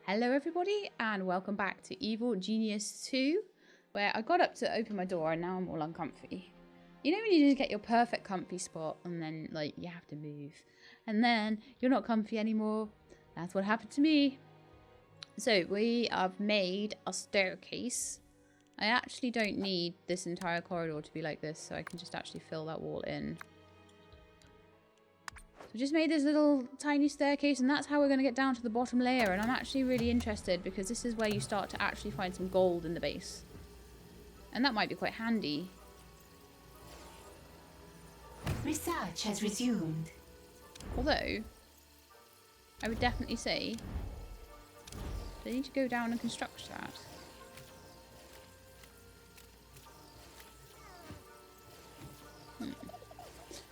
Hello everybody and welcome back to Evil Genius 2, where I got up to open my door and now I'm all uncomfy. You know when you just get your perfect comfy spot and then like you have to move and then you're not comfy anymore? That's what happened to me. So we have made a staircase. I actually don't need this entire corridor to be like this, so I can just actually fill that wall in. We just made this little tiny staircase and that's how we're going to get down to the bottom layer, and I'm actually really interested because this is where you start to actually find some gold in the base. And that might be quite handy. Research has resumed. Although, I would definitely say they need to go down and construct that.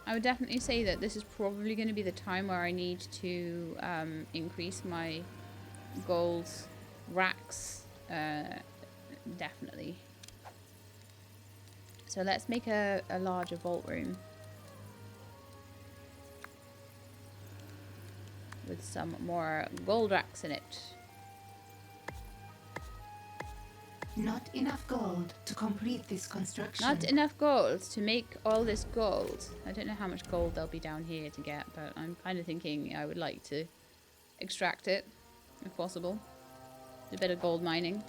I would definitely say that this is probably going to be the time where I need to increase my gold racks. Definitely. So let's make a larger vault room. With some more gold racks in it. Not enough gold to complete this construction. Not enough gold to make all this gold. I don't know how much gold there'll be down here to get, but I'm kind of thinking I would like to extract it, if possible. A bit of gold mining.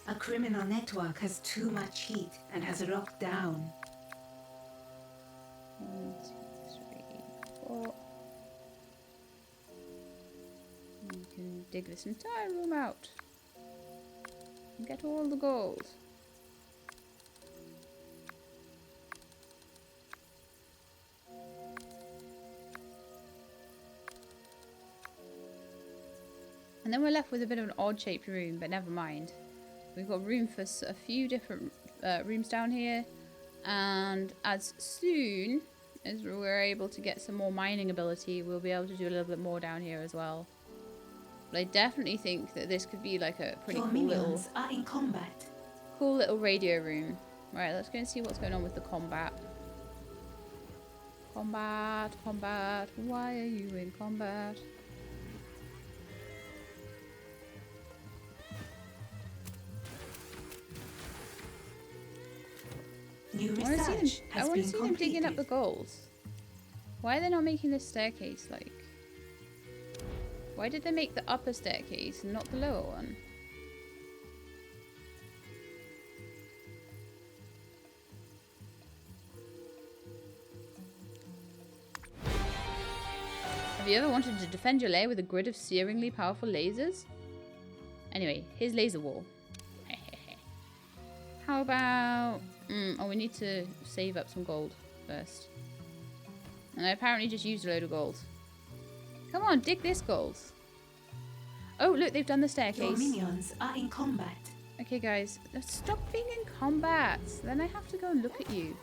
A criminal network has too much heat and has locked down. 1, 2, 3, 4. You can dig this entire room out and get all the gold. And then we're left with a bit of an odd-shaped room, but never mind. We've got room for a few different rooms down here, and as soon as we're able to get some more mining ability, we'll be able to do a little bit more down here as well. But I definitely think that this could be like a pretty Your cool minions are in combat. cool little radio room. Right, let's go and see what's going on with the combat. Combat, combat, why are you in combat? New I want research to has see been them digging up the completed. gold. Why are they not making this staircase like? Why did they make the upper staircase and not the lower one? Have you ever wanted to defend your lair with a grid of searingly powerful lasers? Anyway, here's laser wall. How about... oh, we need to save up some gold first. And I apparently just used a load of gold. Come on, dig this gold. Oh, look, they've done the Your staircase. minions are in combat. Okay, guys, stop being in combat. Then I have to go and look at you.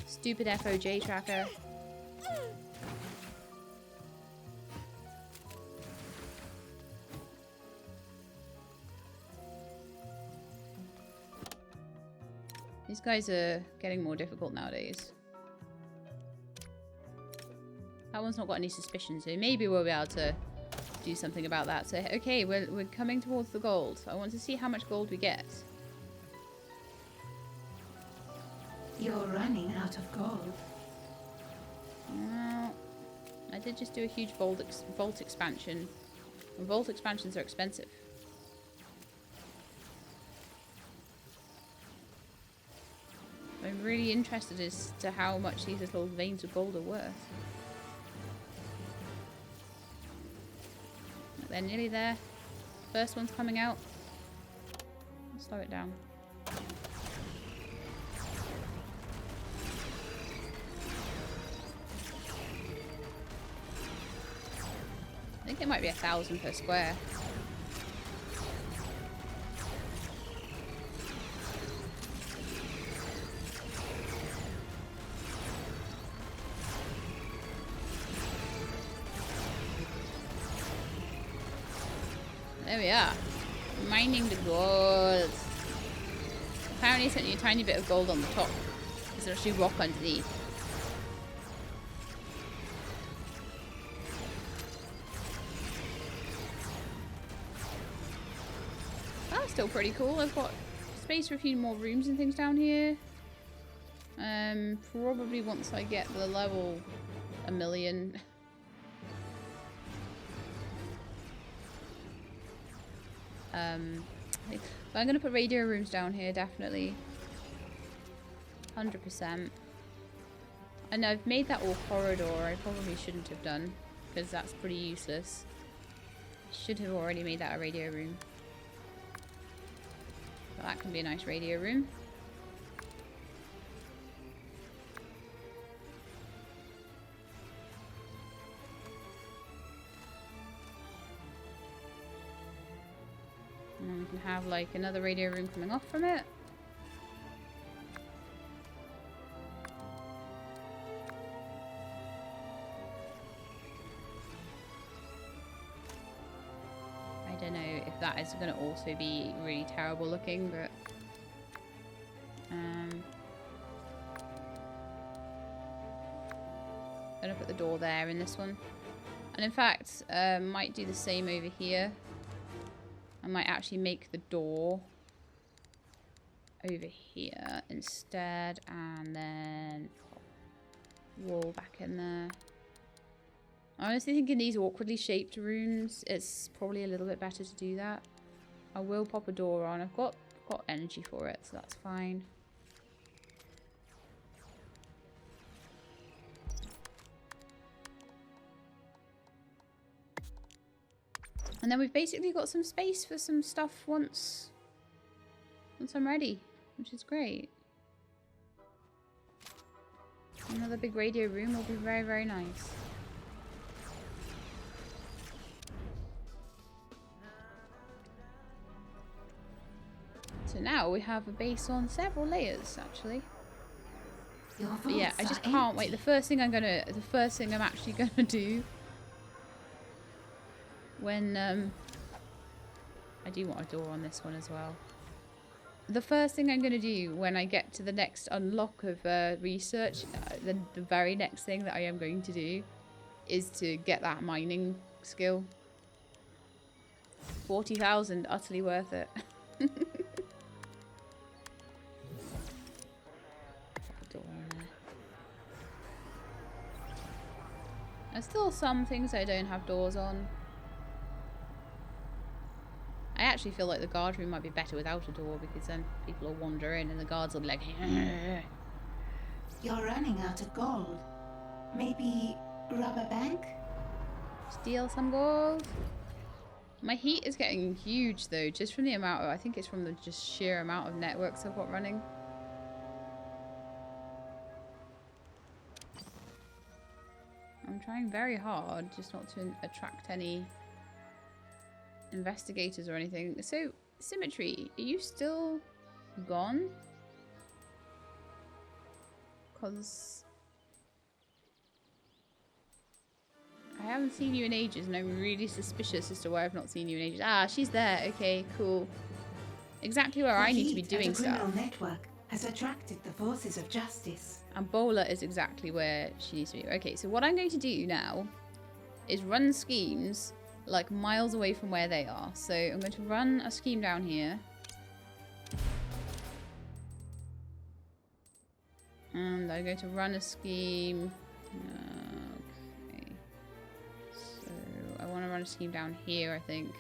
Stupid FOJ tracker. These guys are getting more difficult nowadays. That one's not got any suspicion, so maybe we'll be able to do something about that. So, okay, we're coming towards the gold. I want to see how much gold we get. You're running out of gold. No, I did just do a huge vault expansion. And vault expansions are expensive. I'm really interested as to how much these little veins of gold are worth. They're nearly there. First one's coming out. Let's slow it down. I think it might be 1,000 per square. There we are. Mining the gold. Apparently it's only a tiny bit of gold on the top. There's actually rock underneath. That's still pretty cool. I've got space for a few more rooms and things down here. Probably once I get the level 1,000,000. But I'm going to put radio rooms down here, definitely. 100%. And I've made that all corridor. I probably shouldn't have done, because that's pretty useless. I should have already made that a radio room. But that can be a nice radio room. And then we can have like another radio room coming off from it. I don't know if that is going to also be really terrible looking, but gonna put the door there in this one. And in fact, might do the same over here. I might actually make the door over here instead, and then pop wall back in there. I honestly think in these awkwardly shaped rooms, it's probably a little bit better to do that. I will pop a door on. I've got energy for it, so that's fine. And then we've basically got some space for some stuff once I'm ready, which is great. Another big radio room will be very, very nice. So now we have a base on several layers, actually. But yeah, I just can't wait. The first thing I'm actually gonna do when I do want a door on this one as well. The first thing I'm going to do when I get to the next unlock of research, the very next thing that I am going to do is to get that mining skill. 40,000, utterly worth it. Door on there. There's still some things I don't have doors on. I actually feel like the guard room might be better without a door, because then people will wander in and the guards will be like, You're running out of gold. Maybe rob a bank? steal some gold. My heat is getting huge though, just from the amount of, I think it's from the just sheer amount of networks I've got running. I'm trying very hard just not to attract any investigators or anything. So, Symmetry, are you still gone? Because I haven't seen you in ages and I'm really suspicious as to why I've not seen you in ages. Ah, she's there. Okay, cool. Exactly where I need to be doing stuff. The criminal network has attracted the forces of justice. And Bola is exactly where she needs to be. Okay, so what I'm going to do now is run schemes like miles away from where they are. So I'm going to run a scheme down here. And I'm going to run a scheme. Okay. So I want to run a scheme down here, I think.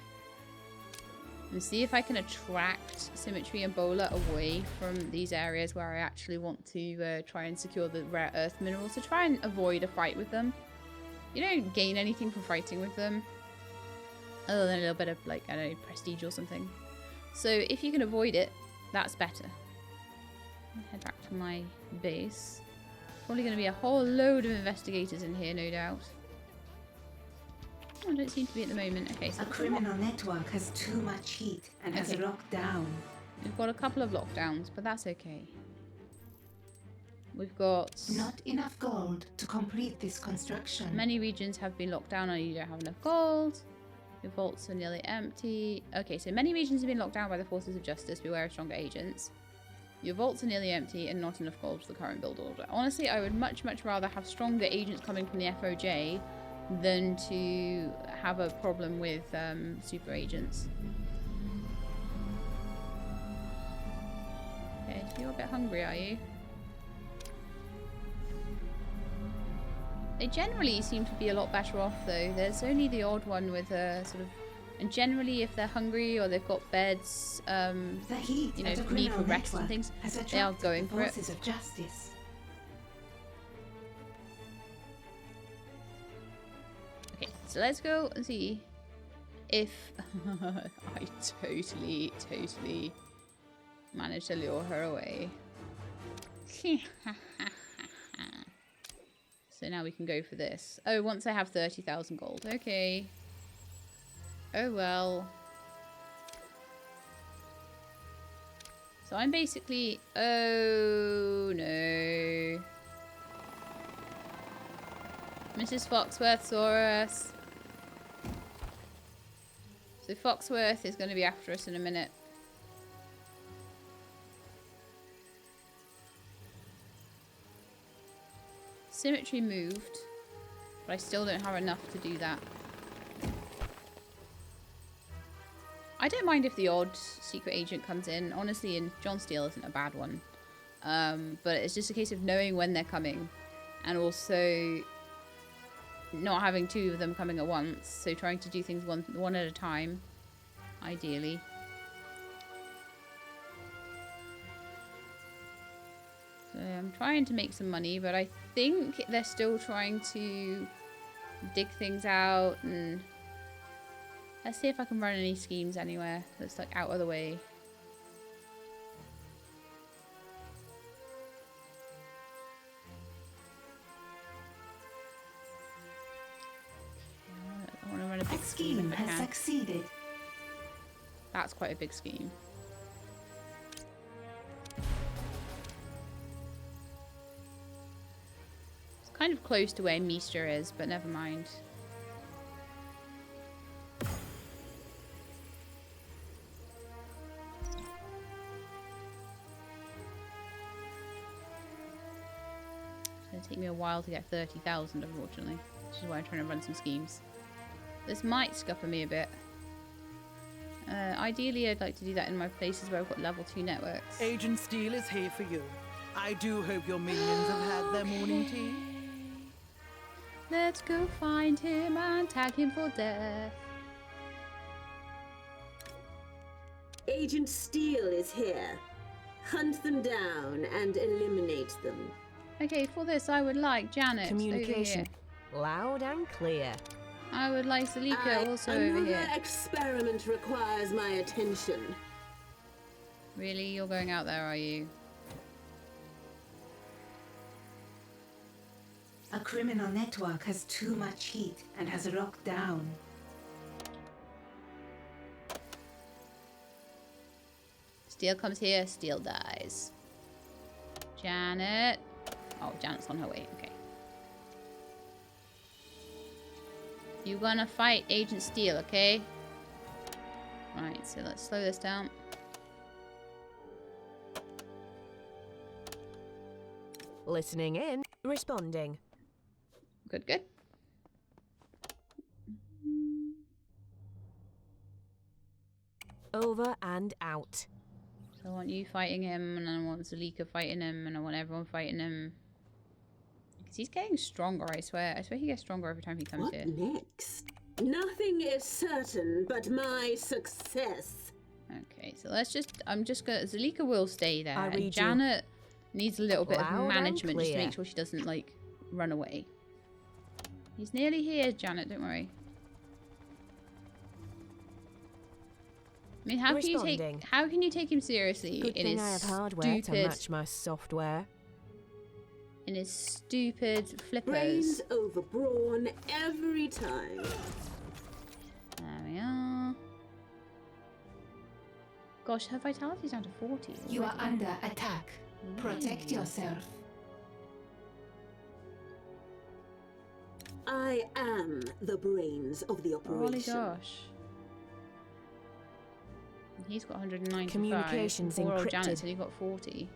And see if I can attract Symmetry and Bola away from these areas where I actually want to try and secure the rare earth minerals, to try and avoid a fight with them. You don't gain anything from fighting with them, other than a little bit of, like, I don't know, prestige or something. So if you can avoid it, that's better. I'll head back to my base. Probably going to be a whole load of investigators in here, no doubt. Oh, I don't seem to be at the moment. Okay, so a criminal network has too much heat and has locked down. We've got a couple of lockdowns, but that's okay. We've got not enough gold to complete this construction. Many regions have been locked down and you don't have enough gold. Your vaults are nearly empty. Okay, so many regions have been locked down by the forces of justice. Beware of stronger agents. Your vaults are nearly empty and not enough gold for the current build order. Honestly, I would much rather have stronger agents coming from the FOJ than to have a problem with super agents. Okay, so you're a bit hungry, are you? They generally seem to be a lot better off, though. There's only the odd one with a sort of... And generally, if they're hungry or they've got beds, you know, need for rest and things, they are going for it. Of justice. Okay, so let's go and see if I totally managed to lure her away. So now we can go for this. Oh, once I have 30,000 gold. Okay. Oh well. So I'm basically... Oh no. Mrs. Foxworth saw us. So Foxworth is going to be after us in a minute. Symmetry moved, but I still don't have enough to do that. I don't mind if the odd secret agent comes in. Honestly, and John Steele isn't a bad one. But it's just a case of knowing when they're coming. And also not having two of them coming at once. So trying to do things one at a time, ideally. So I'm trying to make some money, but I think they're still trying to dig things out and... Let's see if I can run any schemes anywhere that's like out of the way. I want to run a big scheme if I can. Succeeded. That's quite a big scheme. It's kind of close to where Meester is, but never mind. Take me a while to get 30,000, unfortunately, which is why I'm trying to run some schemes. This might scupper me a bit. Ideally, I'd like to do that in my places where I've got level 2 networks. Agent Steele is here for you. I do hope your minions have had their morning tea. Let's go find him and tag him for death. Agent Steele is here. Hunt them down and eliminate them. Okay, for this I would like Janet Communication over here. Loud and clear. I would like Salika also over Another here. experiment requires my attention. Really? You're going out there, are you? A criminal network has too much heat and has locked down. Steel comes here, Steel dies. Janet. Oh, Janet's on her way. Okay. You're gonna fight Agent Steele, okay? Right, so let's slow this down. Listening in, responding. Good, good. Over and out. So I want you fighting him, and I want Zalika fighting him, and I want everyone fighting him. Because he's getting stronger, I swear. I swear he gets stronger every time he comes What here. next? Nothing is certain but my success. Okay, so let's just... I'm just gonna... Zalika will stay there. I read And you. Janet needs a little bit Loud of and management just to clear. make sure she doesn't, like, run away. He's nearly here, Janet. Don't worry. I mean, how Responding. can you take him seriously Good in thing his I have hardware to stupid match my software. in his stupid flippers? Brains over brawn every time. There we are. Gosh, her vitality's down to 40. You are already. under attack. Protect yourself. I am the brains of the Holy operation. gosh. He's got 195. Communications Poor old encrypted. Janet's only got 40.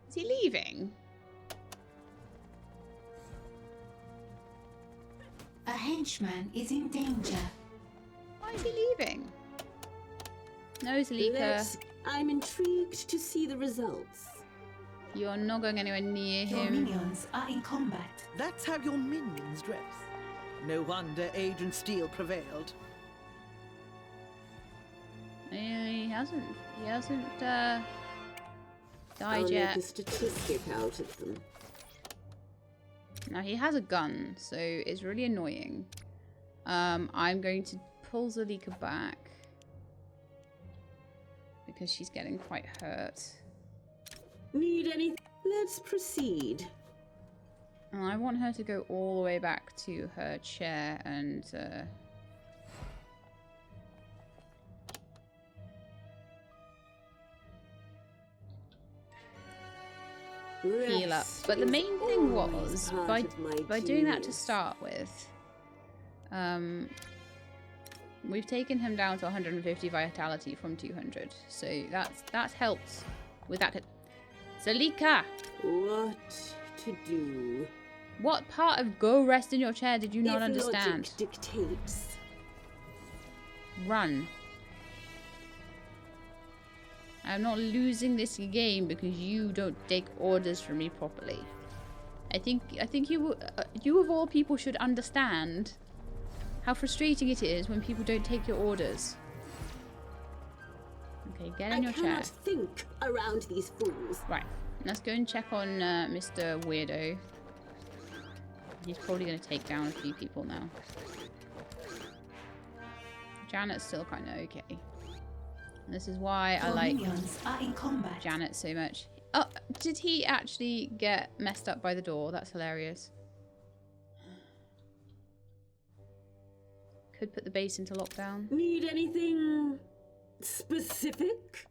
Is he leaving? A henchman is in danger. Why is he leaving? No, Zalika. I'm intrigued to see the results. You're not going anywhere near Your him. minions are in combat. That's how your minions dress. No wonder Agent Steele prevailed. He hasn't. He hasn't died I'll yet. make a statistic out of them. Now he has a gun, so it's really annoying. I'm going to pull Zalika back because she's getting quite hurt. Need any? Let's proceed. And I want her to go all the way back to her chair and heal up. Rest But the is main thing always was part of my by doing that to genius. start with, we've taken him down to 150 vitality from 200. So that's helped with that. Zalika, What to do? what part of go rest in your chair did you not If understand? logic dictates. Run. I'm not losing this game because you don't take orders from me properly. I think you of all people should understand how frustrating it is when people don't take your orders. Okay, get in your I chair. cannot think around these fools. Right, let's go and check on Mr. Weirdo. He's probably going to take down a few people now. Janet's still kind of okay. This is why I Your like minions are in combat. Janet so much. Oh, did he actually get messed up by the door? That's hilarious. Could put the base into lockdown. Need anything specific?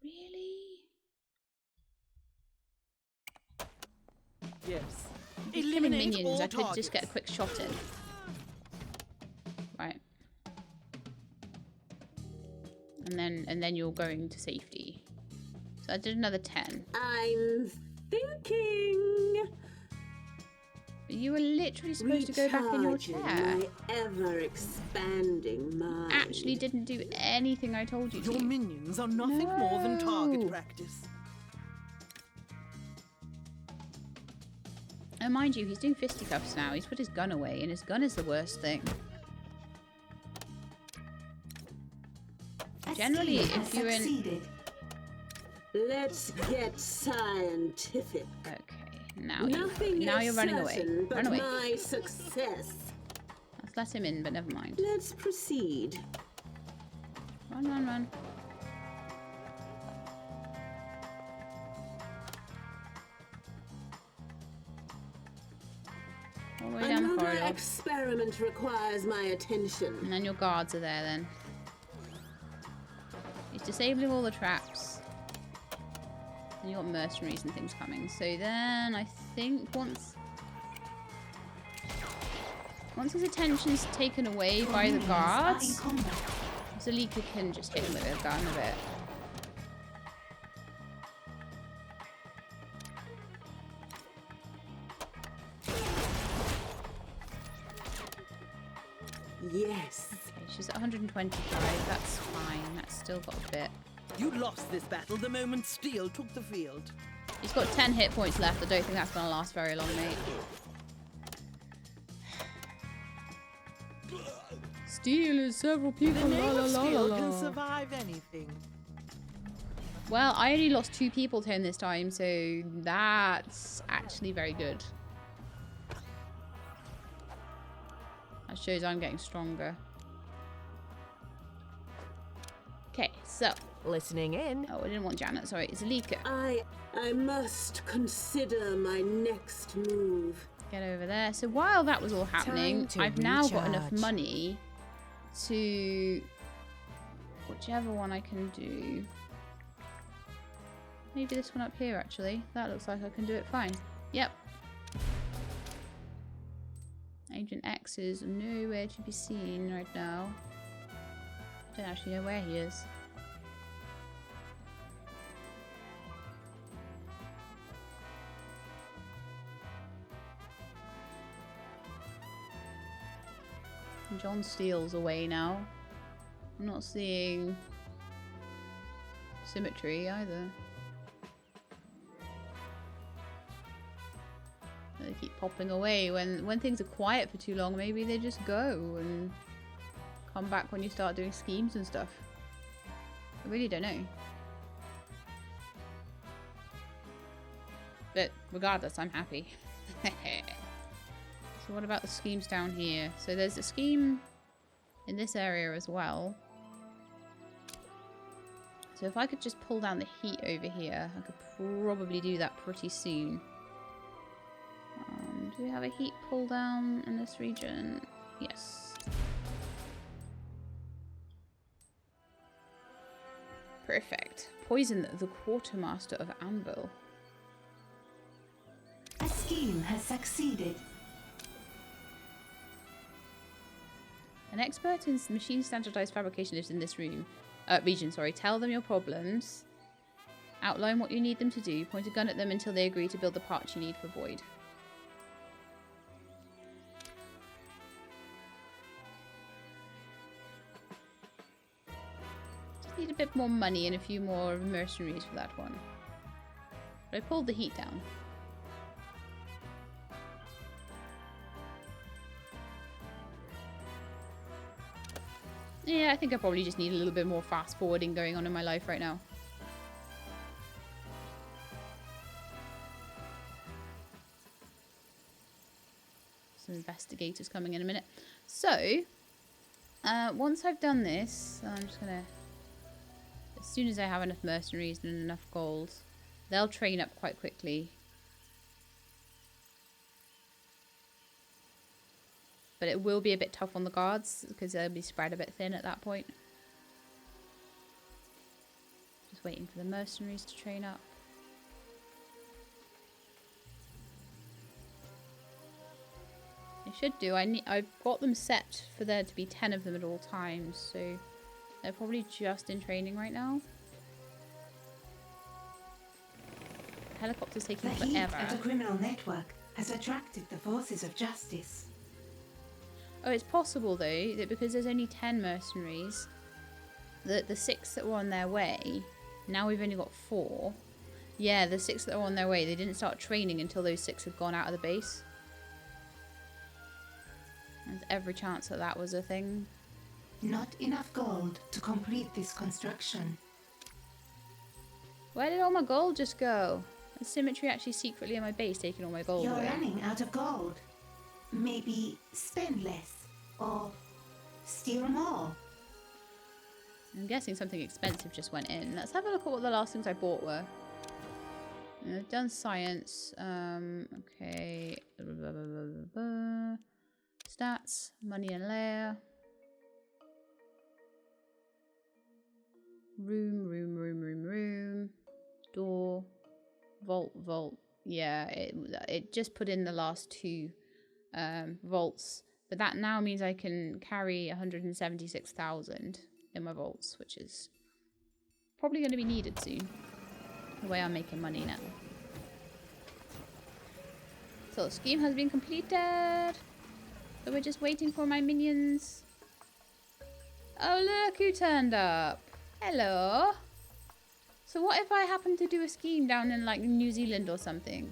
Really? Yes. Killing Eliminate minions, all I could just get a targets. quick shot in. Right. And then you're going to safety. So I did another 10. I'm thinking. But you were literally supposed to go back in your Recharging chair. my ever-expanding mind. Actually didn't do anything I told you to. Your minions are nothing more than No. target practice. Oh, mind you, he's doing fisticuffs now. He's put his gun away, and his gun is the worst thing. A Generally, scheme if has you're in... succeeded. Let's get scientific. Okay, now Nothing now is you're running away. certain but Run away. my success. Let's let him in, but never mind. Let's proceed. Run, run, run. All the way down the Another corridor. experiment requires my attention. And then your guards are there then. He's disabling all the traps. And you got mercenaries and things coming. So then I think once his attention's taken away Your by the minions are in guards, combat. Zalika can just hit him with a gun a bit. Yes. Okay, she's at 125. That's fine. That's still got a bit. You lost this battle the moment Steele took the field. He's got 10 hit points left. I don't think that's going to last very long, mate. Steele is several people. The name of Steele can survive anything. Well, I only lost 2 people to him this time, so that's actually very good. That shows I'm getting stronger. Okay, so... Listening in. Oh, I didn't want Janet. Sorry, it's Zalika. I must consider my next move. Get over there. So while that was all happening, to I've now got enough recharge. money to... Whichever one I can do. Maybe this one up here, actually. That looks like I can do it fine. Yep. Agent X is nowhere to be seen right now. Don't actually know where he is. John Steele's away now. I'm not seeing Symmetry either. They keep popping away. When things are quiet for too long, maybe they just go and come back when you start doing schemes and stuff. I really don't know. But regardless, I'm happy. So what about the schemes down here? So there's a scheme in this area as well. So if I could just pull down the heat over here, I could probably do that pretty soon. Do we have a heat pull down in this region? Yes. Perfect. Poison the quartermaster of Anvil. A scheme has succeeded. An expert in machine standardized fabrication lives in this region. Sorry. Tell them your problems. Outline what you need them to do. Point a gun at them until they agree to build the parts you need for V.O.I.D. Just need a bit more money and a few more mercenaries for that one. But I pulled the heat down. Yeah, I think I probably just need a little bit more fast forwarding going on in my life right now. Some investigators coming in a minute. So, once I've done this, I'm just gonna... As soon as I have enough mercenaries and enough gold, they'll train up quite quickly. But it will be a bit tough on the guards because they'll be spread a bit thin at that point. Just waiting for the mercenaries to train up. They should do. I've got them set for there to be 10 of them at all times, so they're probably just in training right now. The helicopter's taking The heat forever. at the criminal network has attracted the forces of justice. Oh, it's possible though that because there's only 10 mercenaries, that the 6 that were on their way, now we've only got 4. Yeah, the 6 that were on their way, they didn't start training until those 6 had gone out of the base. There's every chance that that was a thing. Not enough gold to complete this construction. Where did all my gold just go? Is Symmetry actually secretly in my base taking all my gold You're away? running out of gold. Maybe spend less or steal more. I'm guessing something expensive just went in. Let's have a look at what the last things I bought were. I've done science. Okay. Stats, money and lair. Room. Door. Vault. Yeah, it just put in the last 2 vaults. But that now means I can carry 176,000 in my vaults, which is probably going to be needed soon. The way I'm making money now. So the scheme has been completed. So we're just waiting for my minions. Oh, look who turned up. Hello. So what if I happen to do a scheme down in like New Zealand or something?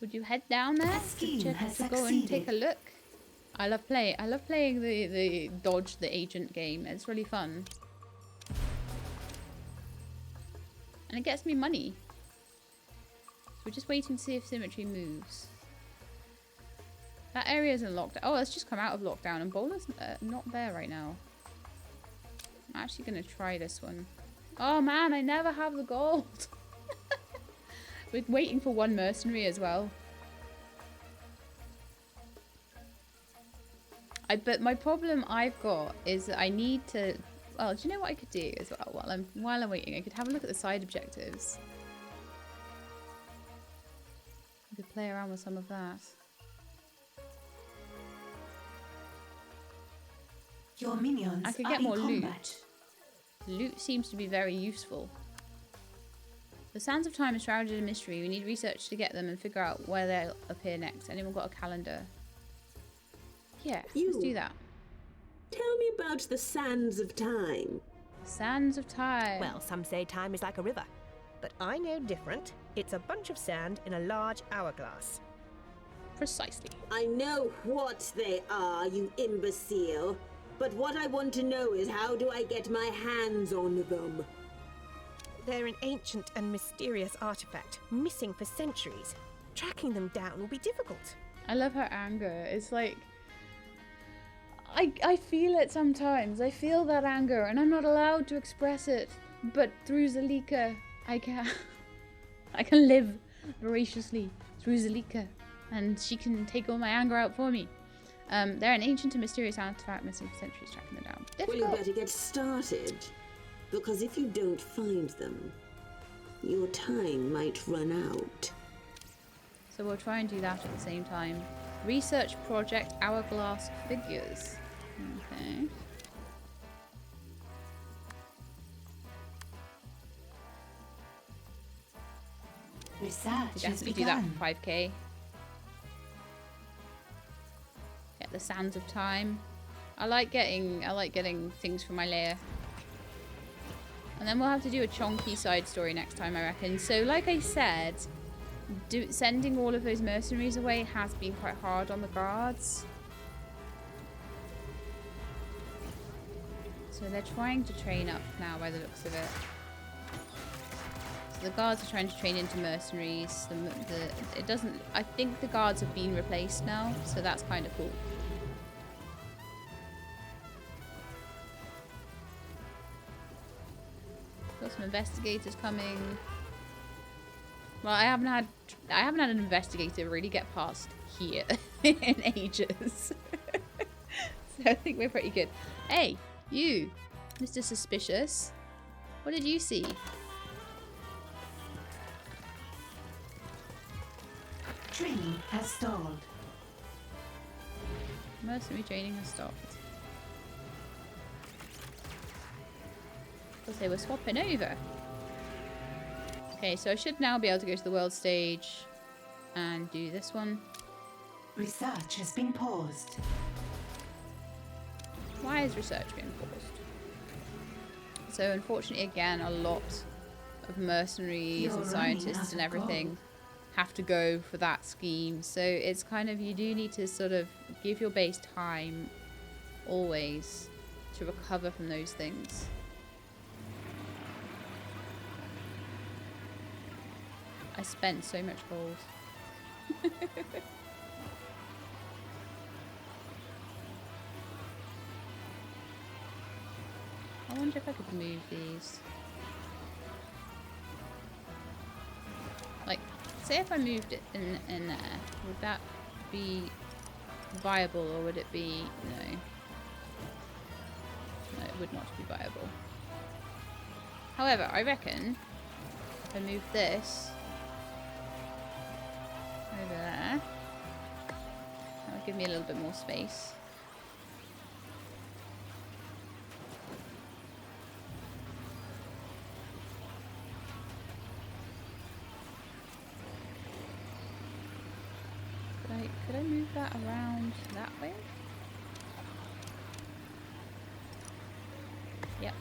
Would you head down there to go and take a look? I love playing the dodge the agent game. It's really fun. And it gets me money. So we're just waiting to see if Symmetry moves. That area isn't locked. Oh, it's just come out of lockdown and Bowler's not there right now. I'm actually going to try this one. Oh man, I never have the gold. We're waiting for 1 mercenary as well. But my problem I've got is that I need to well, do you know what I could do as well while I'm waiting? I could have a look at the side objectives. I could play around with some of that. Your minions I could are get in more combat. loot. Loot seems to be very useful. The sands of time are shrouded in mystery. We need research to get them and figure out where they'll appear next. Anyone got a calendar? Yeah, let's do that. Tell me about the sands of time. Sands of time. Well, some say time is like a river, but I know different. It's a bunch of sand in a large hourglass. Precisely. I know what they are, you imbecile. But what I want to know is how do I get my hands on them? They're an ancient and mysterious artifact, missing for centuries. Tracking them down will be difficult. I love her anger. It's like... I feel it sometimes. I feel that anger and I'm not allowed to express it. But through Zalika, I can live voraciously through Zalika. And she can take all my anger out for me. They're an ancient and mysterious artifact missing for centuries, tracking them down. Difficult. Well, you better get started. Because if you don't find them, your time might run out. So we'll try and do that at the same time. Research project hourglass figures. Okay. Research has Definitely do that begun. for 5k. Get the sands of time. I like getting things from my lair. And then we'll have to do a chonky side story next time, I reckon. So like I said, sending all of those mercenaries away has been quite hard on the guards. So they're trying to train up now by the looks of it. So the guards are trying to train into mercenaries. It doesn't... I think the guards have been replaced now, so that's kind of cool. Got some investigators coming. Well, I haven't had an investigator really get past here in ages. So I think we're pretty good. Hey, you, Mr. Suspicious. What did you see? Training has stalled. Mercenary training has stopped. Because they were swapping over. Okay, so I should now be able to go to the world stage and do this one. Research has been paused. Why is research being paused? So unfortunately, again, a lot of mercenaries You're and running scientists out and of everything gold. have to go for that scheme. So it's kind of, you do need to sort of give your base time always to recover from those things. I spent so much gold. I wonder if I could move these. Like, say if I moved it in there, would that be viable or would it be, no? No, it would not be viable. However, I reckon if I move this over there, that would give me a little bit more space. Could I move that around that way? Yep.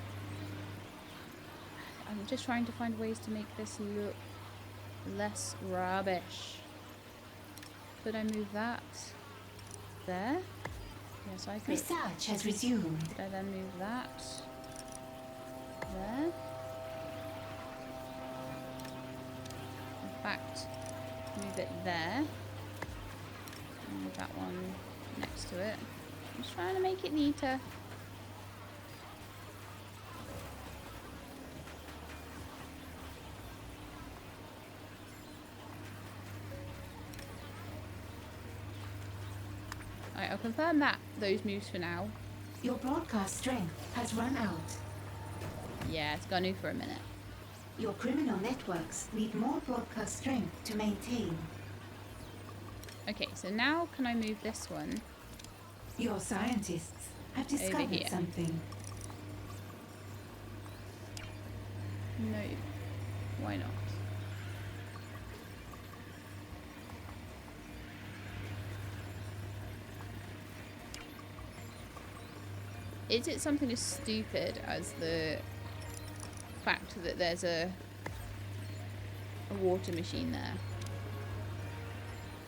I'm just trying to find ways to make this look less rubbish. Could I move that there? Yes, I could. Research has resumed. Could I then move that there? In fact, move it there. Move that one next to it. I'm just trying to make it neater. Alright, I'll confirm those moves for now. Your broadcast strength has run out. Yeah, it's gonna for a minute. Your criminal networks need more broadcast strength to maintain. Okay, so now can I move this one Your scientists have discovered here? something. No. Why not? Is it something as stupid as the fact that there's a water machine there?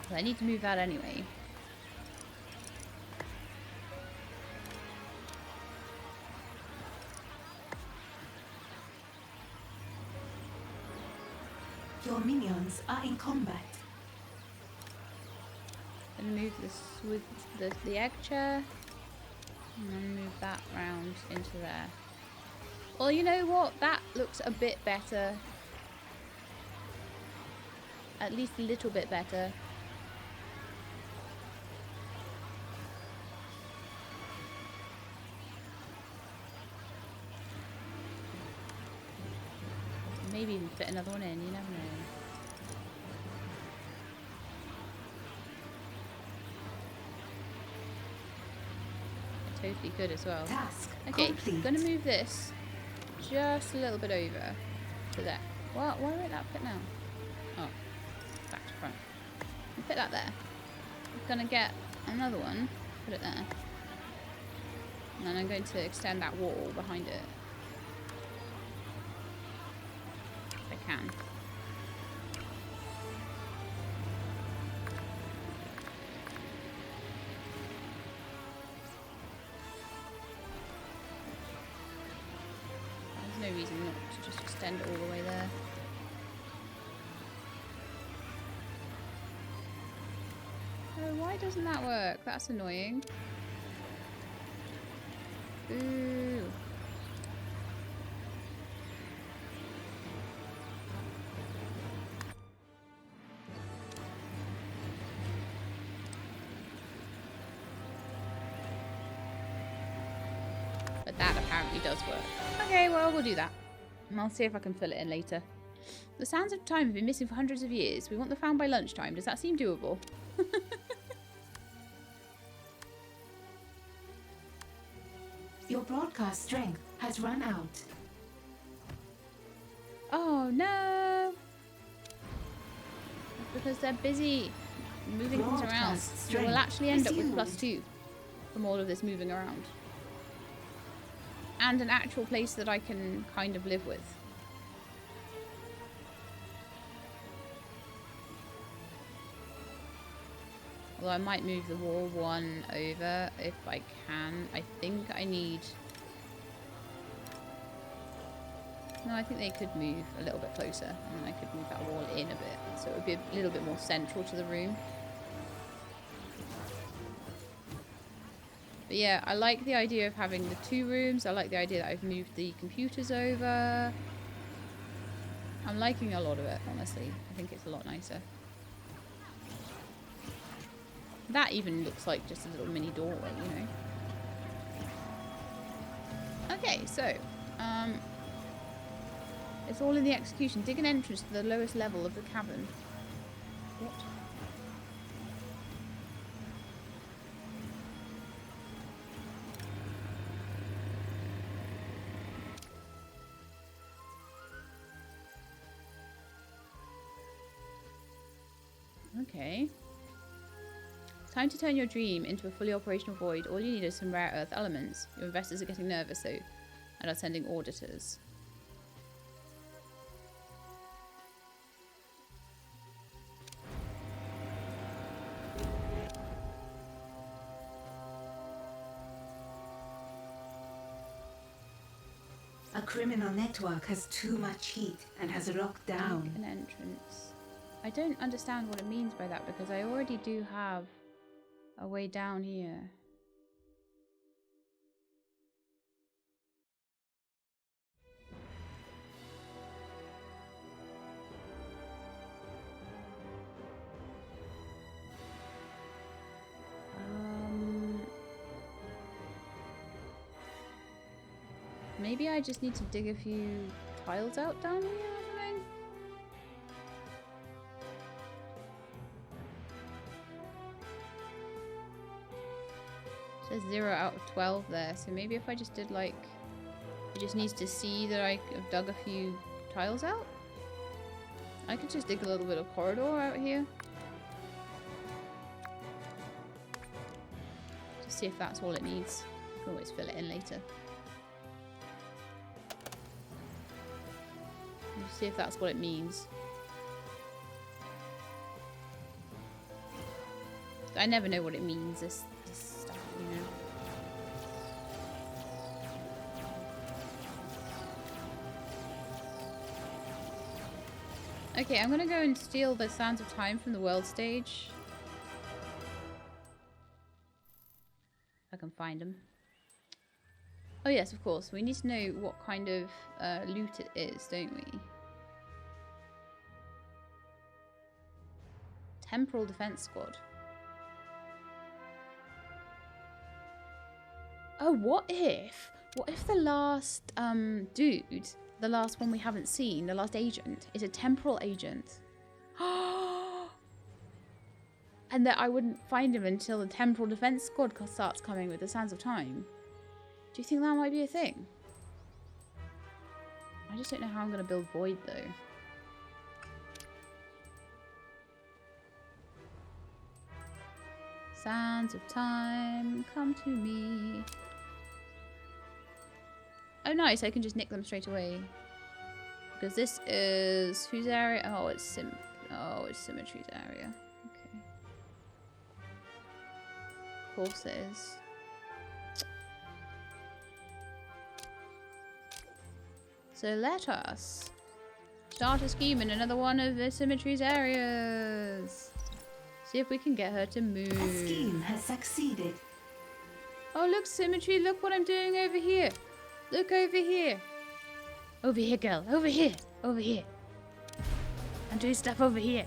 Well, I need to move that anyway. Your minions are in combat. And move this with the egg chair. And then move that round into there. Well, you know what? That looks a bit better. At least a little bit better. Maybe even fit another one in, you never know. Totally good as well. Task Okay, complete. I'm gonna move this just a little bit over to there. Why won't that fit now? Oh, back to front. I'll put that there. I'm gonna get another one, put it there. And then I'm going to extend that wall behind it. If I can. There's no reason not to just extend it all the way there. Oh, why doesn't that work? That's annoying. Ooh. But that apparently does work. Okay, well, we'll do that. And I'll see if I can fill it in later. The sands of time have been missing for hundreds of years. We want them found by lunchtime. Does that seem doable? Your broadcast strength has run out. Oh, no! Because they're busy moving things around. Broadcast So we'll strength actually end up with resumed. +2 from all of this moving around. And an actual place that I can kind of live with. Although I might move the wall one over if I can. I think I need... No, I think they could move a little bit closer. And then I could move that wall in a bit. So it would be a little bit more central to the room. But yeah, I like the idea of having the 2 rooms. I like the idea that I've moved the computers over. I'm liking a lot of it, honestly. I think it's a lot nicer. That even looks like just a little mini doorway, you know. Okay, so it's all in the execution. Dig an entrance to the lowest level of the cavern. What? Okay. Time to turn your dream into a fully operational void. All you need is some rare earth elements. Your investors are getting nervous, so and are sending auditors. A criminal network has too much heat and has locked down. An entrance. I don't understand what it means by that because I already do have a way down here. Maybe I just need to dig a few tiles out down here or something? It says 0 out of 12 there, so maybe if I just did like... It just needs to see that I have dug a few tiles out? I could just dig a little bit of corridor out here. Just see if that's all it needs. I can always fill it in later. Just see if that's what it means. I never know what it means, this stuff, you know. Okay, I'm gonna go and steal the Sands of Time from the world stage. If I can find them. Oh yes, of course. We need to know what kind of loot it is, don't we? Temporal Defense Squad. Oh, what if the last dude, the last one we haven't seen, the last agent, is a temporal agent? And that I wouldn't find him until the Temporal Defense Squad starts coming with the Sands of Time. Do you think that might be a thing? I just don't know how I'm going to build V.O.I.D though. Sands of Time, come to me. Oh nice, I can just nick them straight away. Because this is whose area? Oh, it's Symmetry's area. Okay. Of course it is. So let us start a scheme in another one of the Symmetry's areas. See if we can get her to move. The scheme has succeeded. Oh look, Symmetry, look what I'm doing over here. Look over here. Over here, girl. Over here. Over here. I'm doing stuff over here.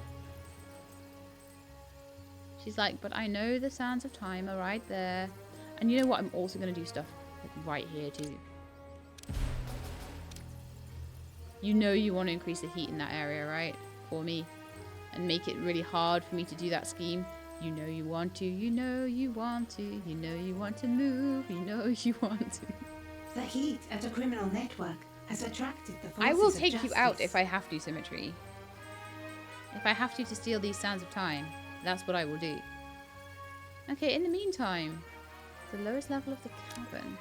She's like, but I know the Sands of Time are right there. And you know what? I'm also going to do stuff like right here too. You know you want to increase the heat in that area, right? For me. And make it really hard for me to do that scheme. You know you want to. You know you want to. You know you want to move. You know you want to. The heat at a criminal network has attracted the forces I will of take you out justice. if I have to, Symmetry. If I have to steal these Sands of Time, that's what I will do. Okay, in the meantime, the lowest level of the cabin.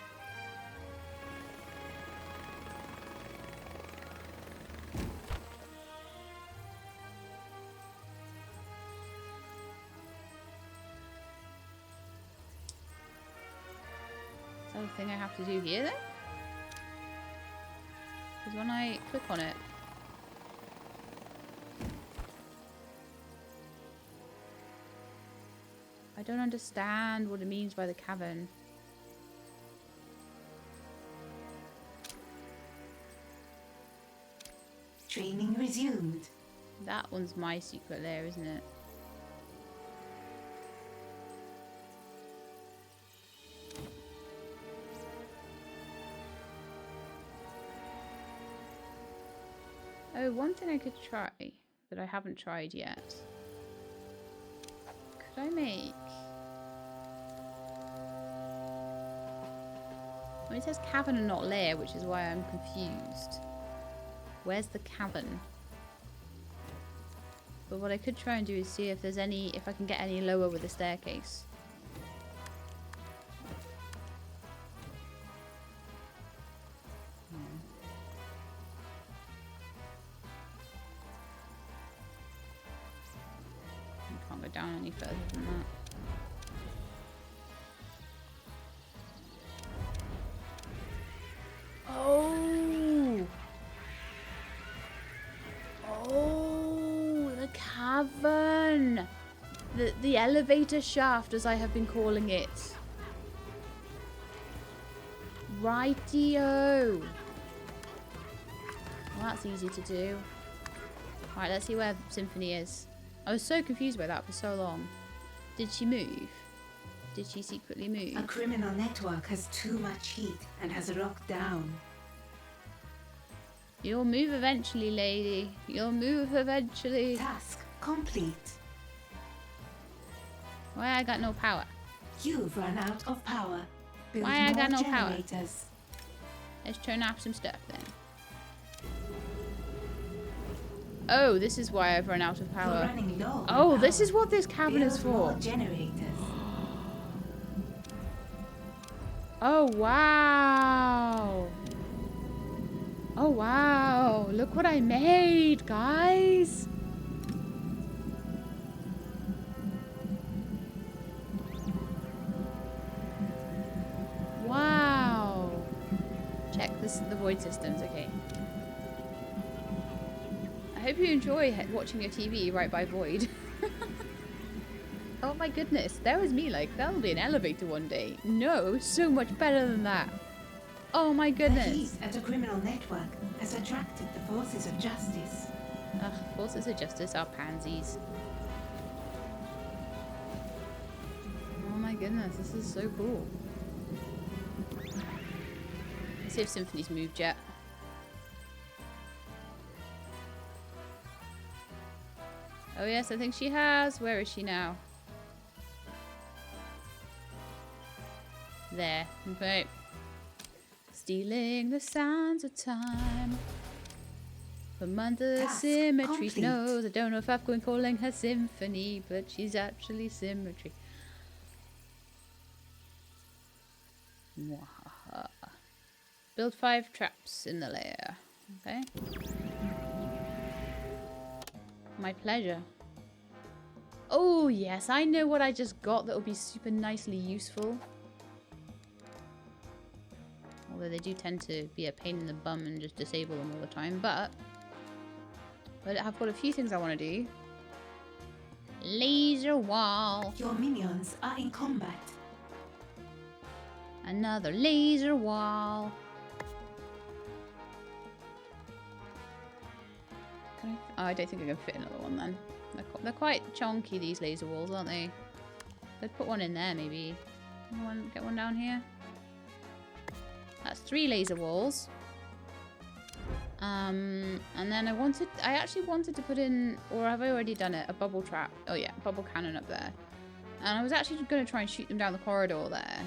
Is that a thing I have to do here then? Because when I click on it, I don't understand what it means by the cavern. Training resumed. That one's my secret lair, isn't it? Oh, one thing I could try that I haven't tried yet. Could I make... Well, it says cavern and not lair, which is why I'm confused. Where's the cavern? But what I could try and do is see if there's any, if I can get any lower with a staircase. Can't go down any further than that. Oh! Oh, the cavern! The elevator shaft, as I have been calling it. Rightio! Well, that's easy to do. Alright, let's see where Symphony is. I was so confused by that for so long. Did she move? Did she secretly move? A criminal network has too much heat and has locked down. You'll move eventually, lady. You'll move eventually. Task complete. Why I got no power? You've run out of power. Build Why I more got no power? generators. Let's turn off some stuff then. Oh, this is why I've run out of You're power. running low on Oh, this power. is what this cabin is Build more for. generators. Oh, wow. Oh, wow. Look what I made, guys. Wow. Check this, the void systems. Okay. I hope you enjoy watching your TV right by void. Oh my goodness, there was me like, that'll be an elevator one day. No, it was so much better than that. Oh my The heat goodness. at a criminal network has attracted the forces of justice. Ugh, forces of justice are pansies. Oh my goodness, this is so cool. Let's see if Symphony's moved yet. Oh yes, I think she has. Where is she now? There. Okay. Stealing the sands of time. From under Task Symmetry's complete. nose. I don't know if I've been calling her Symphony, but she's actually Symmetry. Mwahaha. Build 5 traps in the lair. Okay. My pleasure. Oh yes, I know what I just got that will be super nicely useful. Although they do tend to be a pain in the bum and just disable them all the time, but I've got a few things I want to do. Laser wall. Your minions are in combat. Another laser wall. Can I? Oh, I don't think I can fit another one then. They're quite chonky, these laser walls, aren't they? Let's put one in there, maybe. Get one down here. That's 3 laser walls. And then I actually wanted to put in, or have I already done it? A bubble trap. Oh yeah, bubble cannon up there. And I was actually going to try and shoot them down the corridor there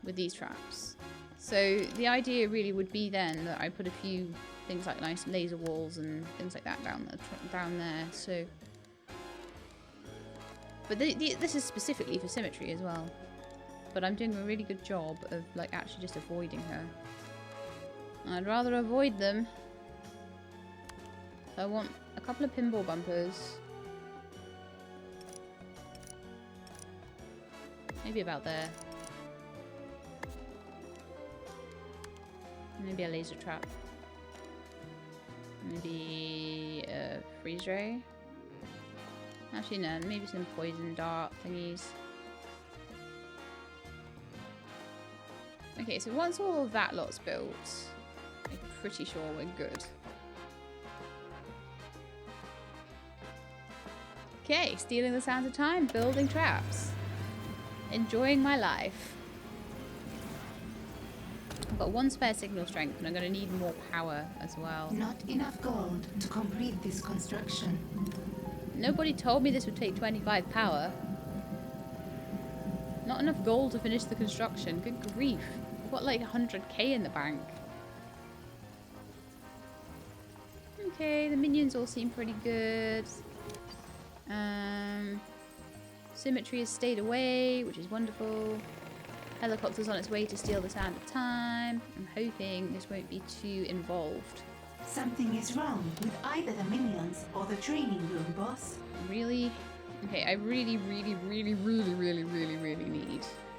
with these traps. So the idea really would be then that I put a few things like nice laser walls and things like that down there. So, but this is specifically for Symmetry as well. But I'm doing a really good job of like actually just avoiding her. I'd rather avoid them. So I want a couple of pinball bumpers. Maybe about there. Maybe a laser trap. Maybe a freeze ray. Actually no, maybe some poison dart thingies. Okay, so once all of that lot's built, I'm pretty sure we're good. Okay, stealing the sands of time, building traps. Enjoying my life. I've got 1 spare signal strength and I'm going to need more power as well. Not enough gold to complete this construction. Nobody told me this would take 25 power. Not enough gold to finish the construction. Good grief. I've got like 100k in the bank. Okay, the minions all seem pretty good. Symmetry has stayed away, which is wonderful. Helicopter's on its way to steal the sand of time. I'm hoping this won't be too involved. Something is wrong with either the minions or the training room, boss. Really? Okay, I really need.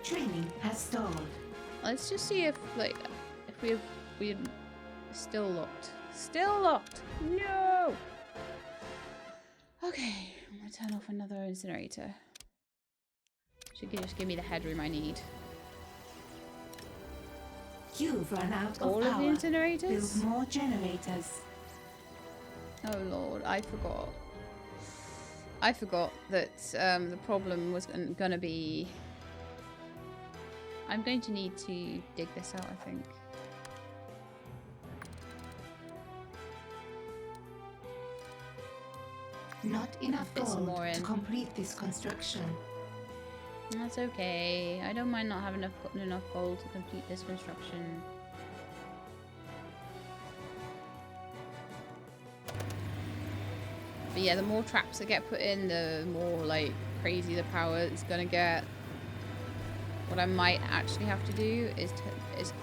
Training has stalled. Let's just see if we're still locked. Still locked. No. Okay, I'm gonna turn off another incinerator. Should just give me the headroom I need. You've run out of All power. of the incinerators? Build more generators. Oh lord, I forgot. I forgot that the problem was gonna be... I'm going to need to dig this out, I think. Not enough Fit some gold more to in. complete this construction. That's okay. I don't mind not having enough gold to complete this construction. But yeah, the more traps that get put in, the more like crazy the power is gonna get. What I might actually have to do is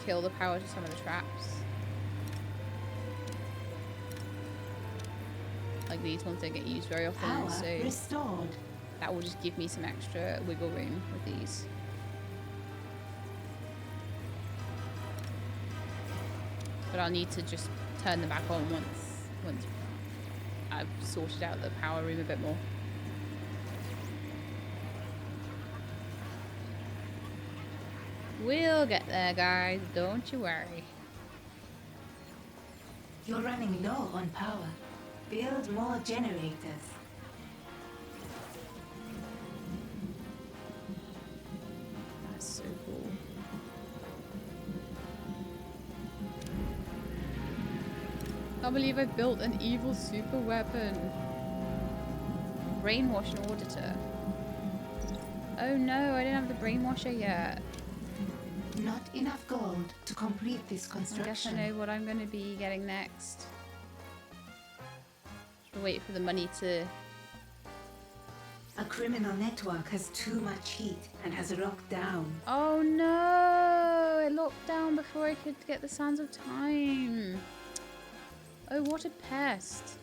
kill the power to some of the traps. Like these ones don't get used very often, Power so restored. that will just give me some extra wiggle room with these. But I'll need to just turn them back on once I've sorted out the power room a bit more. We'll get there, guys. Don't you worry. You're running low on power. Build more generators. That's so cool. I believe I built an evil super weapon. Brainwash an auditor. Oh no, I didn't have the brainwasher yet. Not enough gold to complete this I construction. guess I know what I'm going to be getting next. Just wait for the money to... A criminal network has too much heat and has locked down. Oh no! It locked down before I could get the Sands of Time. Oh, what a pest.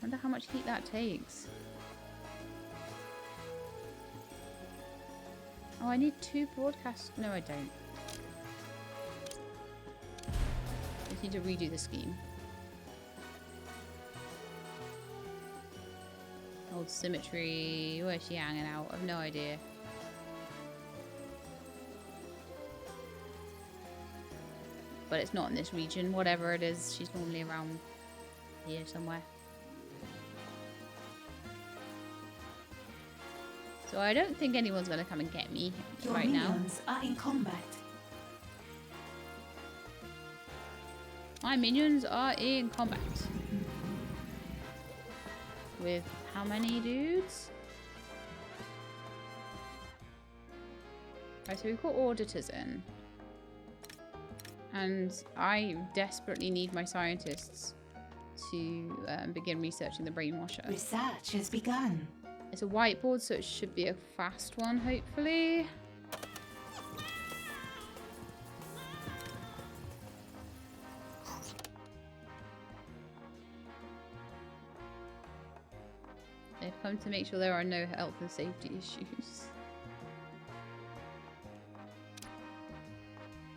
Wonder how much heat that takes. Oh, I need 2 broadcasts. No, I don't. I just need to redo the scheme. Old symmetry. Where's she hanging out? I've no idea. But it's not in this region. Whatever it is, she's normally around here somewhere. So I don't think anyone's going to come and get me Your right now. minions are in combat. My minions are in combat. With how many dudes? Right, so we've got auditors in. And I desperately need my scientists to begin researching the brainwasher. Research has begun. It's a whiteboard, so it should be a fast one, hopefully. They've come to make sure there are no health and safety issues.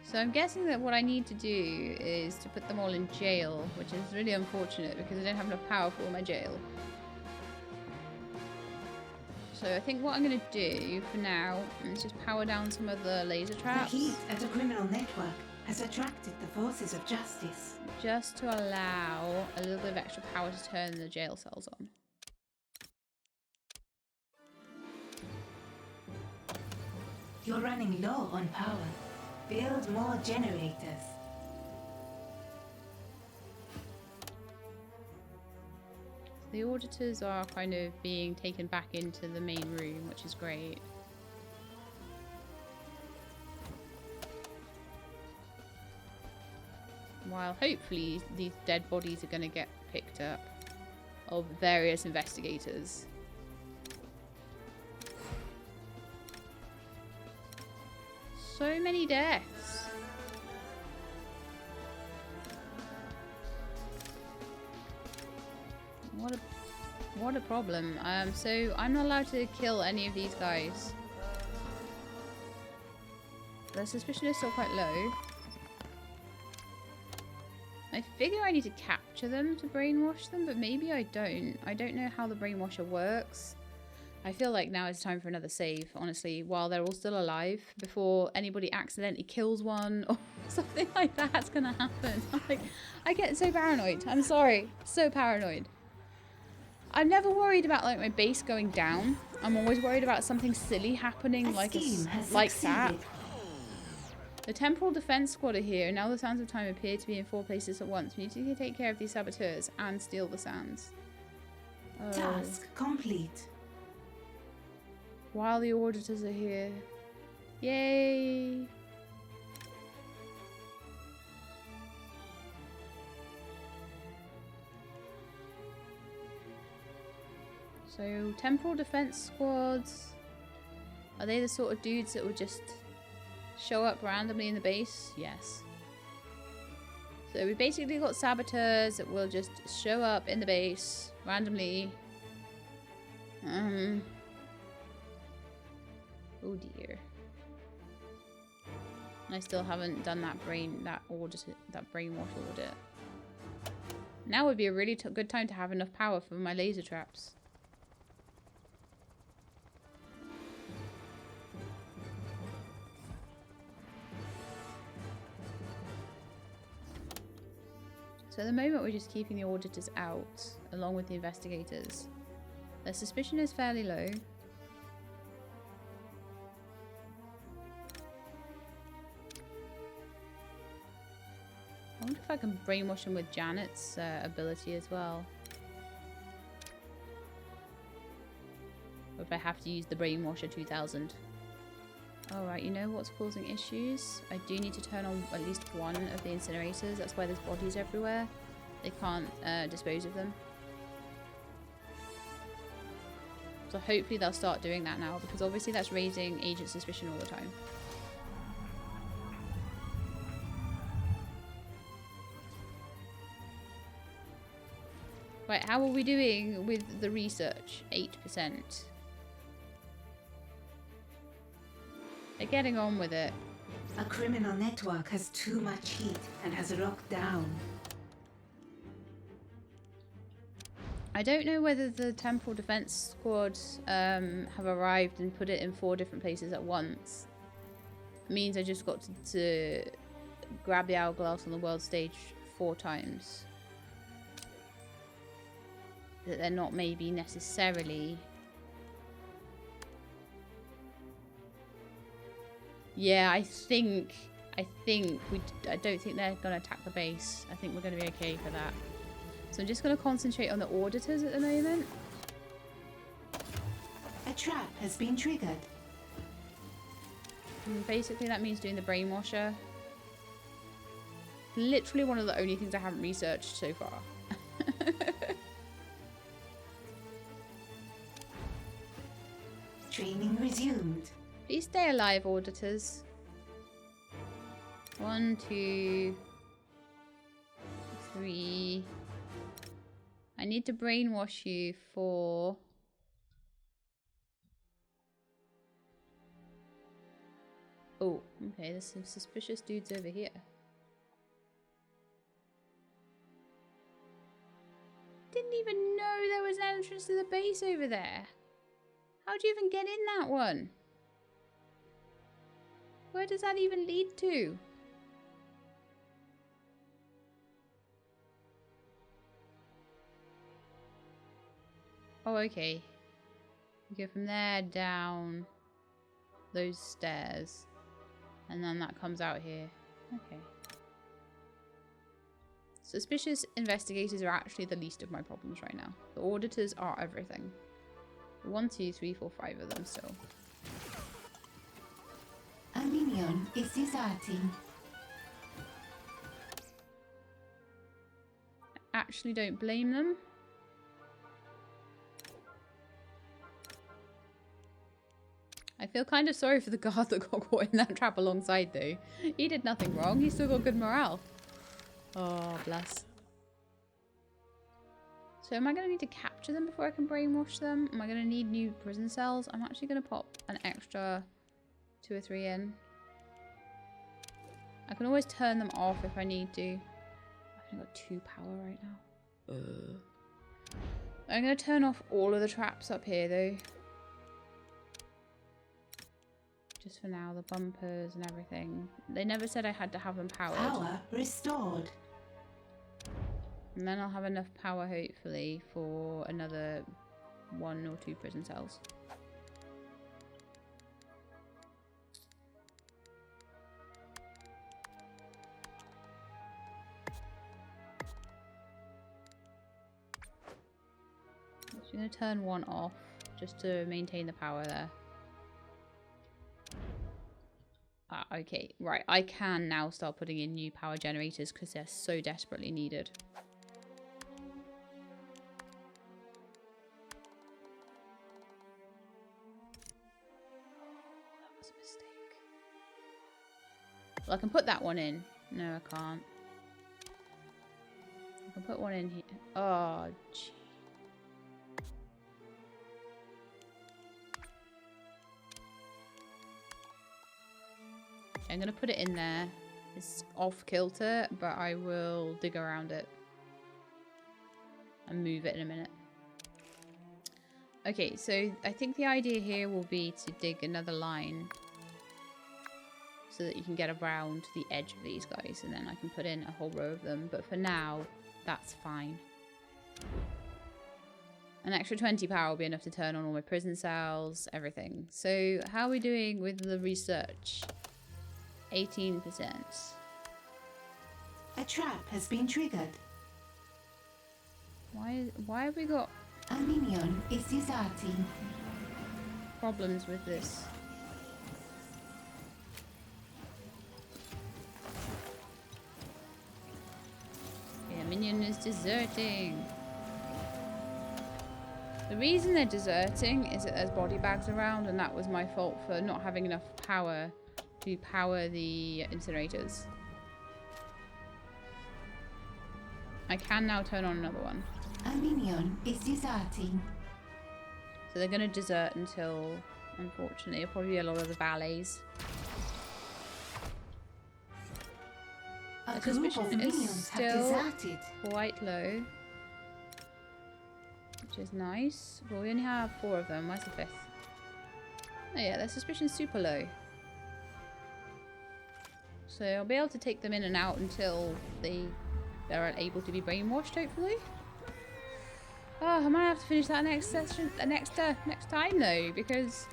So I'm guessing that what I need to do is to put them all in jail, which is really unfortunate because I don't have enough power for my jail. So I think what I'm going to do for now is just power down some of the laser traps. The heat at a criminal network has attracted the forces of justice. Just to allow a little bit of extra power to turn the jail cells on. You're running low on power. Build more generators. The auditors are kind of being taken back into the main room, which is great. While hopefully these dead bodies are going to get picked up of various investigators. So many deaths. What a problem. So I'm not allowed to kill any of these guys. The suspicion is still quite low. I figure I need to capture them to brainwash them, but maybe I don't. I don't know how the brainwasher works. I feel like now is time for another save, honestly, while they're all still alive, before anybody accidentally kills one or something like that's gonna happen. Like, I get so paranoid. I'm sorry. So paranoid. I'm never worried about like my base going down. I'm always worried about something silly happening, like that. The temporal defense squad are here, and now the sands of time appear to be in 4 places at once. We need to take care of these saboteurs and steal the sands. Oh. Task complete. While the auditors are here. Yay! So, temporal defense squads. Are they the sort of dudes that would just show up randomly in the base? Yes. So we basically got saboteurs that will just show up in the base randomly. Oh dear. And I still haven't done that brainwash audit. Now would be a really good time to have enough power for my laser traps. So at the moment we're just keeping the auditors out, along with the investigators. Their suspicion is fairly low. I wonder if I can brainwash them with Janet's ability as well. Or if I have to use the Brainwasher 2000. Alright, you know what's causing issues? I do need to turn on at least one of the incinerators. That's why there's bodies everywhere. They can't dispose of them. So hopefully they'll start doing that now, because obviously that's raising agent suspicion all the time. Right, how are we doing with the research? 8%. They're getting on with it. A criminal network has too much heat and has locked down. I don't know whether the temporal defense squad have arrived and put it in 4 different places at once. It means I just got to grab the hourglass on the world stage 4 times. That they're not maybe necessarily... Yeah, I don't think they're gonna attack the base. I think we're gonna be okay for that. So I'm just gonna concentrate on the auditors at the moment. A trap has been triggered. And basically that means doing the brainwasher. Literally one of the only things I haven't researched so far. Training resumed. Please stay alive, auditors. 1, 2, 3. I need to brainwash you for... Oh, okay, there's some suspicious dudes over here. Didn't even know there was an entrance to the base over there. How'd you even get in that one? Where does that even lead to? Oh, okay. You go from there down those stairs. And then that comes out here. Okay. Suspicious investigators are actually the least of my problems right now. The auditors are everything. 1, 2, 3, 4, 5 of them still. A minion is deserting. I actually don't blame them. I feel kind of sorry for the guard that got caught in that trap alongside though. He did nothing wrong. He still got good morale. Oh, bless. So am I going to need to capture them before I can brainwash them? Am I going to need new prison cells? I'm actually going to pop an extra 2 or 3 in. I can always turn them off if I need to. I've only got 2 power right now. I'm going to turn off all of the traps up here though. Just for now, the bumpers and everything. They never said I had to have them powered. Power restored. And then I'll have enough power, hopefully, for another 1 or 2 prison cells. I'm going to turn one off just to maintain the power there. Ah, okay. Right, I can now start putting in new power generators because they're so desperately needed. Well, I can put that one in. No, I can't. I can put one in here. Oh, gee. I'm going to put it in there. It's off kilter, but I will dig around it. And move it in a minute. Okay, so I think the idea here will be to dig another line. So that you can get around the edge of these guys, and then I can put in a whole row of them. But for now, that's fine. An extra 20 power will be enough to turn on all my prison cells, everything. So how are we doing with the research? 18%. A trap has been triggered. Why have we got A minion is deserting. problems with this? Minion is deserting. The reason they're deserting is that there's body bags around, and that was my fault for not having enough power to power the incinerators. I can now turn on another one. A minion is deserting. So they're going to desert until, unfortunately, it'll probably be a lot of the valets. A The group of suspicion is minions have still deserted. quite low, which is nice. Well, we only have 4 of them. Where's the 5th? Oh yeah, their suspicion's super low. So I'll be able to take them in and out until they're able to be brainwashed, hopefully. Oh, I might have to finish that next session, next time though, because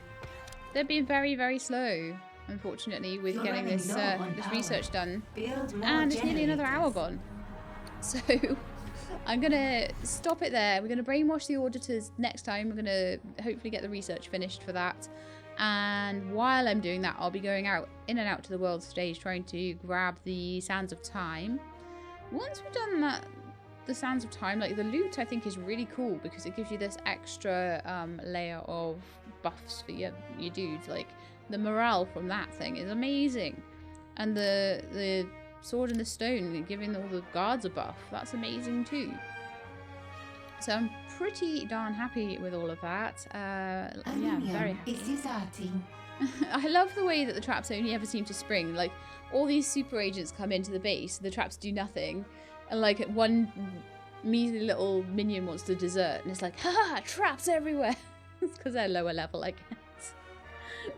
they're being very, very slow. Unfortunately, with You're getting running this low on this power. research done, Build more and it's nearly another hour generators. gone. So I'm gonna stop it there. We're gonna brainwash the auditors next time. We're gonna hopefully get the research finished for that. And while I'm doing that, I'll be going out in and out to the world stage, trying to grab the Sands of Time. Once we've done that, the Sands of Time, like the loot, I think is really cool because it gives you this extra layer of buffs for your dudes. Like the morale from that thing is amazing, and the sword and the stone giving all the guards a buff, that's amazing too. So I'm pretty darn happy with all of that. A Yeah, I'm very minion happy. is deserting. I love the way that the traps only ever seem to spring. Like all these super agents come into the base, the traps do nothing, and like one measly little minion wants to desert, and it's like, haha, traps everywhere. It's because they're lower level, I guess.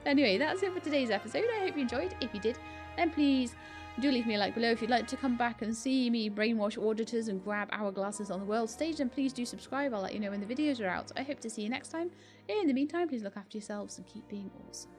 Anyway, that's it for today's episode. I hope you enjoyed. If you did, then please do leave me a like below. If you'd like to come back and see me brainwash auditors and grab hourglasses on the world stage, then please do subscribe. I'll let you know when the videos are out. I hope to see you next time. In the meantime, please look after yourselves and keep being awesome.